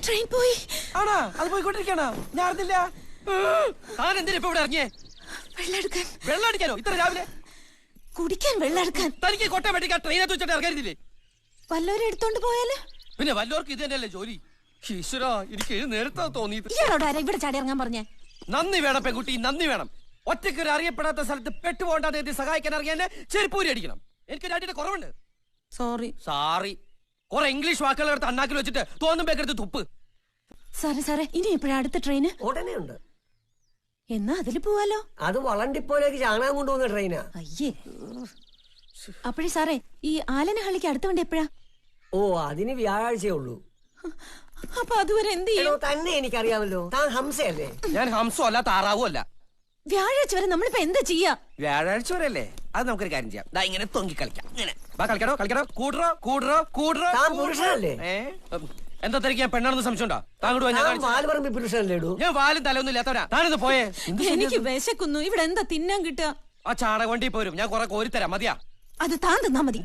Train പോയി. ആണോ? അത് പോയിക്കൊണ്ടിരിക്കണോ? ഞാൻ അറിഞ്ഞില്ല. താൻ എന്തിനാ ഇപ്പൊ ഇവിടെ ഇറങ്ങിയേ? വെള്ളമെടുക്കാൻ. വെള്ളം അടിക്കാനോ ഇത്ര രാവിലെ? കുടിക്കാൻ വെള്ളം എടുക്കാൻ. തനിക്ക് കൊട്ട വെട്ടിക്കാൻ ട്രെയിനകത്ത് വെച്ചിട്ട് ഇറങ്ങരുതില്ലേ? വല്ലവരും എടുത്തോണ്ട് പോയാല്? പിന്നെ വല്ലവർക്കും ഇത് തന്നെയല്ലേ ജോലി. ഈശ്വരാ, എനിക്ക് നേരത്തെ തോന്നിയത്. ഇയാളോട് ആരാ ഇവിടെ ചാടി ഇറങ്ങാൻ പറഞ്ഞേ? നന്ദി വേണം പെൺകുട്ടി, നന്ദി വേണം. ഒറ്റയ്ക്ക് ഒരു അറിയപ്പെടാത്ത സ്ഥലത്ത് പെട്ടുപോകണ്ടാതെ എത്തി സഹായിക്കാൻ ഇറങ്ങിയ ചെരുപ്പൂരി അടിക്കണം. എനിക്ക് രണ്ടിന്റെ കുറവുണ്ട്. സോറി. സാറി. കുറെ ഇംഗ്ലീഷ് വാക്കുകൾ എടുത്ത് അണ്ണാക്കിൽ വെച്ചിട്ട് തോന്നുമ്പോഴെടുത്ത് തുപ്പ്. സാറേ ഇനി എപ്പോഴാ അടുത്ത ട്രെയിന്? ഉടനെ ഉണ്ട്. എന്നാ അതില് പോവാലോ. അത് വളണ്ടിപ്പോലേക്ക് ചാണകം കൊണ്ടുപോകുന്ന ട്രെയിനാ. അയ്യേ. അപ്പോഴേ സാറേ, ഈ ആലനഹള്ളിക്ക് അടുത്ത വണ്ടി എപ്പോഴാ? ഓ, അതിന് വ്യാഴാഴ്ചയേ ഉള്ളൂ. അപ്പൊ അതുവരെ എന്ത് ചെയ്യും? തന്നെ എനിക്കറിയാമല്ലോ, താൻ ഹംസയല്ലേ? ഞാൻ ഹംസോ അല്ല, താറാവും അല്ല. വ്യാഴാഴ്ച വരെ നമ്മളിപ്പോ എന്താ ചെയ്യാ? വ്യാഴാഴ്ച വരെ അല്ലേ? അത് നമുക്കൊരു കാര്യം ചെയ്യാം. ദാ ഇങ്ങനെ തൊങ്കി കളിക്കാം. ഇങ്ങനെ കളിക്കണോ? കൂടറോ. താൻ പുരുഷനല്ലേ? എന്താ തിരക്ക്? പെണ്ണാണെന്ന് സംശയമുണ്ടോ? വാൽപറമ്പി പുരുഷനല്ലേ? ഞാൻ വാലും തലൊന്നും ഇല്ലാത്തവരാ. താനിന്ന് പോയേ. എനിക്ക് വിശക്കുന്നു. ഇവിടെ എന്താ തിന്നാൻ കിട്ടുക? ആ ചാണക വണ്ടി പോരും. ഞാൻ കുറെ കോരിത്തരാം. മതിയാ? അത് താൻ തിന്നാ മതി.